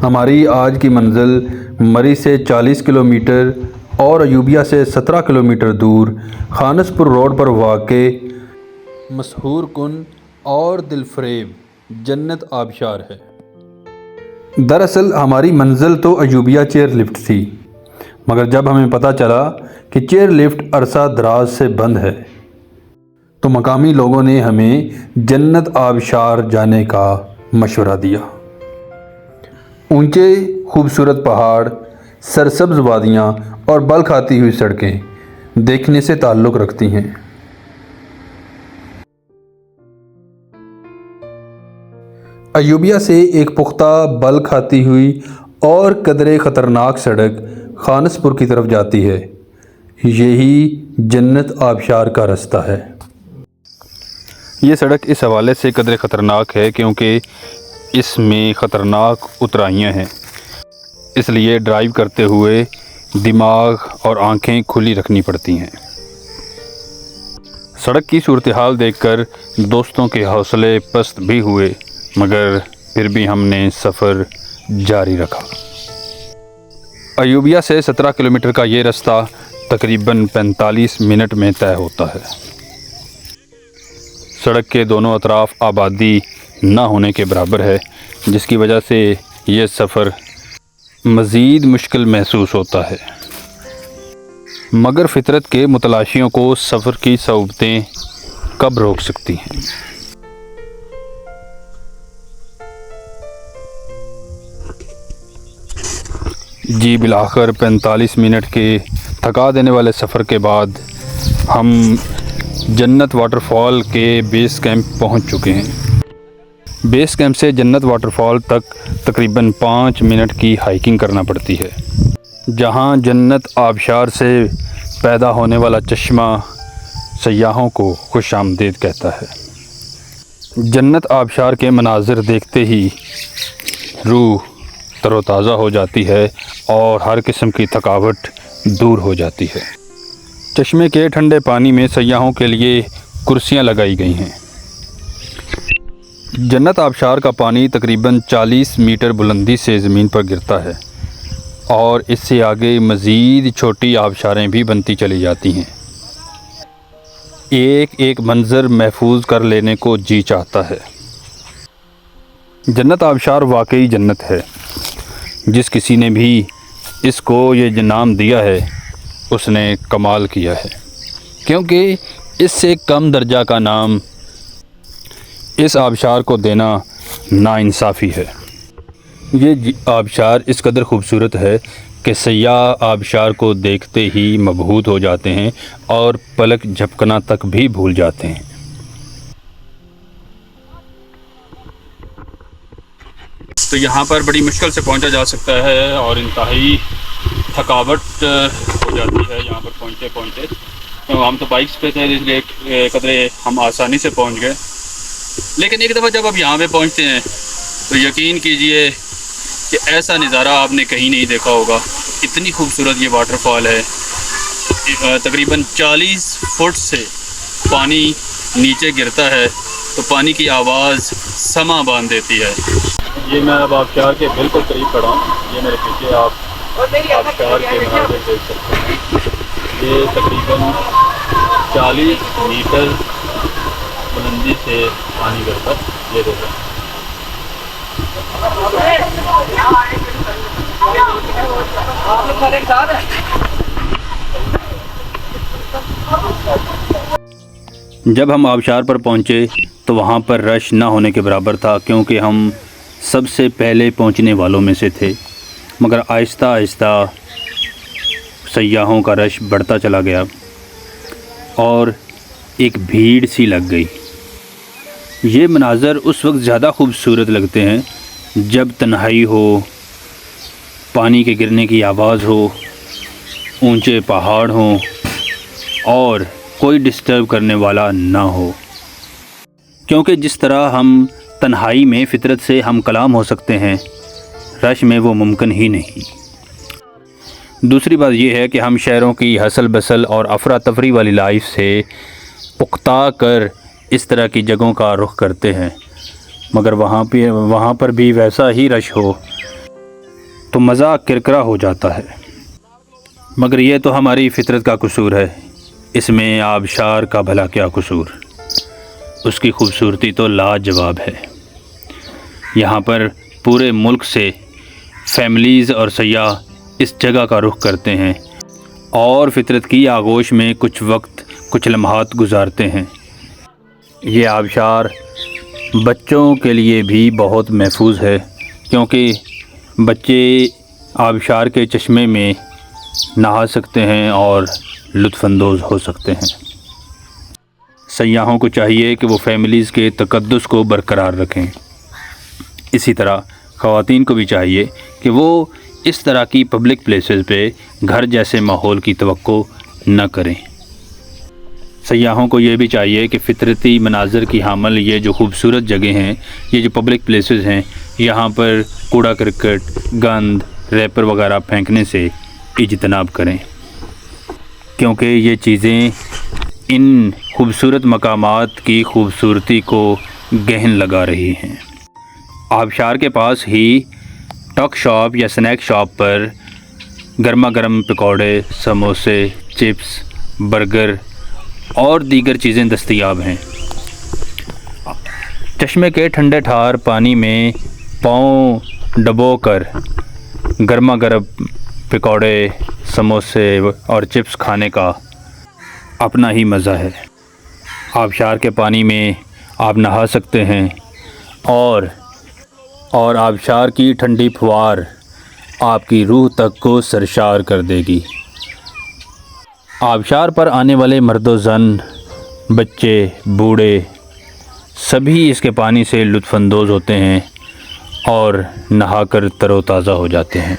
ہماری آج کی منزل مری سے 40 کلومیٹر اور ایوبیہ سے 17 کلومیٹر دور خانس پور روڈ پر واقع مسحور کن اور دلفریب جنت آبشار ہے۔ دراصل ہماری منزل تو ایوبیہ چیئر لفٹ تھی، مگر جب ہمیں پتہ چلا کہ چیئر لفٹ عرصہ دراز سے بند ہے تو مقامی لوگوں نے ہمیں جنت آبشار جانے کا مشورہ دیا۔ اونچے خوبصورت پہاڑ، سرسبز وادیاں اور بل کھاتی ہوئی سڑکیں دیکھنے سے تعلق رکھتی ہیں۔ ایوبیہ سے ایک پختہ بل کھاتی ہوئی اور قدرے خطرناک سڑک خانس پور کی طرف جاتی ہے۔ یہی جنت آبشار کا رستہ ہے۔ یہ سڑک اس حوالے سے قدرے خطرناک ہے کیونکہ اس میں خطرناک اترائیاں ہیں، اس لیے ڈرائیو کرتے ہوئے دماغ اور آنکھیں کھلی رکھنی پڑتی ہیں۔ سڑک کی صورتحال دیکھ کر دوستوں کے حوصلے پست بھی ہوئے، مگر پھر بھی ہم نے سفر جاری رکھا۔ ایوبیہ سے 17 کلومیٹر کا یہ رستہ تقریباً 45 منٹ میں طے ہوتا ہے۔ سڑک کے دونوں اطراف آبادی نہ ہونے کے برابر ہے، جس کی وجہ سے یہ سفر مزید مشکل محسوس ہوتا ہے، مگر فطرت کے متلاشیوں کو سفر کی صعوبتیں کب روک سکتی ہیں؟ جی بالآخر 45 منٹ کے تھکا دینے والے سفر کے بعد ہم جنت واٹر فال کے بیس کیمپ پہنچ چکے ہیں۔ بیس کیمپ سے جنت واٹر فال تک تقریباً 5 منٹ کی ہائیکنگ کرنا پڑتی ہے، جہاں جنت آبشار سے پیدا ہونے والا چشمہ سیاحوں کو خوش آمدید کہتا ہے۔ جنت آبشار کے مناظر دیکھتے ہی روح تر و تازہ ہو جاتی ہے اور ہر قسم کی تھکاوٹ دور ہو جاتی ہے۔ چشمے کے ٹھنڈے پانی میں سیاحوں کے لیے کرسیاں لگائی گئی ہیں۔ جنت آبشار کا پانی تقریباً 40 میٹر بلندی سے زمین پر گرتا ہے اور اس سے آگے مزید چھوٹی آبشاریں بھی بنتی چلی جاتی ہیں۔ ایک ایک منظر محفوظ کر لینے کو جی چاہتا ہے۔ جنت آبشار واقعی جنت ہے۔ جس کسی نے بھی اس کو یہ نام دیا ہے اس نے کمال کیا ہے، کیونکہ اس سے کم درجہ کا نام اس آبشار کو دینا ناانصافی ہے۔ یہ آبشار اس قدر خوبصورت ہے کہ سیاح آبشار کو دیکھتے ہی مبہوت ہو جاتے ہیں اور پلک جھپکنا تک بھی بھول جاتے ہیں۔ تو یہاں پر بڑی مشکل سے پہنچا جا سکتا ہے اور انتہائی تھکاوٹ ہو جاتی ہے یہاں پر پہنچتے پہنچتے۔ ہم تو بائکس پہ تھے، اس لیے قدرے ہم آسانی سے پہنچ گئے، لیکن ایک دفعہ جب آپ یہاں پہ پہنچتے ہیں تو یقین کیجئے کہ ایسا نظارہ آپ نے کہیں نہیں دیکھا ہوگا۔ اتنی خوبصورت یہ واٹر فال ہے، تقریباً 40 فٹ سے پانی نیچے گرتا ہے تو پانی کی آواز سما باندھ دیتی ہے۔ یہ میں اب آبشار کے بالکل قریب کھڑا ہوں۔ یہ میرے پیچھے آپ آبشار کے مناظر دیکھ سکتے ہیں۔ یہ تقریباً 40 میٹر بلندی سے پانی گرتا ہے، یہ دیکھیں۔ جب ہم آبشار پر پہنچے تو وہاں پر رش نہ ہونے کے برابر تھا، کیونکہ ہم سب سے پہلے پہنچنے والوں میں سے تھے، مگر آہستہ آہستہ سیاحوں کا رش بڑھتا چلا گیا اور ایک بھیڑ سی لگ گئی۔ یہ مناظر اس وقت زیادہ خوبصورت لگتے ہیں جب تنہائی ہو، پانی کے گرنے کی آواز ہو، اونچے پہاڑ ہوں اور کوئی ڈسٹرب کرنے والا نہ ہو، کیونکہ جس طرح ہم تنہائی میں فطرت سے ہم کلام ہو سکتے ہیں، رش میں وہ ممکن ہی نہیں۔ دوسری بات یہ ہے کہ ہم شہروں کی حسل بسل اور افراتفری والی لائف سے اکتا کر اس طرح کی جگہوں کا رخ کرتے ہیں، مگر وہاں پر بھی ویسا ہی رش ہو تو مزہ کرکرا ہو جاتا ہے۔ مگر یہ تو ہماری فطرت کا قصور ہے، اس میں آبشار کا بھلا کیا قصور؟ اس کی خوبصورتی تو لاجواب ہے۔ یہاں پر پورے ملک سے فیملیز اور سیاح اس جگہ کا رخ کرتے ہیں اور فطرت کی آغوش میں کچھ وقت کچھ لمحات گزارتے ہیں۔ یہ آبشار بچوں کے لیے بھی بہت محفوظ ہے، کیونکہ بچے آبشار کے چشمے میں نہا سکتے ہیں اور لطف اندوز ہو سکتے ہیں۔ سیاحوں کو چاہیے کہ وہ فیملیز کے تقدس کو برقرار رکھیں۔ اسی طرح خواتین کو بھی چاہیے کہ وہ اس طرح کی پبلک پلیسز پہ گھر جیسے ماحول کی توقع نہ کریں۔ سیاحوں کو یہ بھی چاہیے کہ فطرتی مناظر کی حامل یہ جو خوبصورت جگہ ہیں، یہ جو پبلک پلیسز ہیں، یہاں پر کوڑا کرکٹ، گند، ریپر وغیرہ پھینکنے سے اجتناب کریں، کیونکہ یہ چیزیں ان خوبصورت مقامات کی خوبصورتی کو گہن لگا رہی ہیں۔ آبشار کے پاس ہی ٹاک شاپ یا سنیک شاپ پر گرما گرم پکوڑے، سموسے، چپس، برگر اور دیگر چیزیں دستیاب ہیں۔ چشمے کے ٹھنڈے ٹھار پانی میں پاؤں ڈبو کر گرما گرم پکوڑے، سموسے اور چپس کھانے کا اپنا ہی مزہ ہے۔ آبشار کے پانی میں آپ نہا سکتے ہیں اور آبشار کی ٹھنڈی پھوار آپ کی روح تک کو سرشار کر دے گی۔ آبشار پر آنے والے مرد و زن، بچے، بوڑھے سبھی اس کے پانی سے لطف اندوز ہوتے ہیں اور نہا کر تر و تازہ ہو جاتے ہیں۔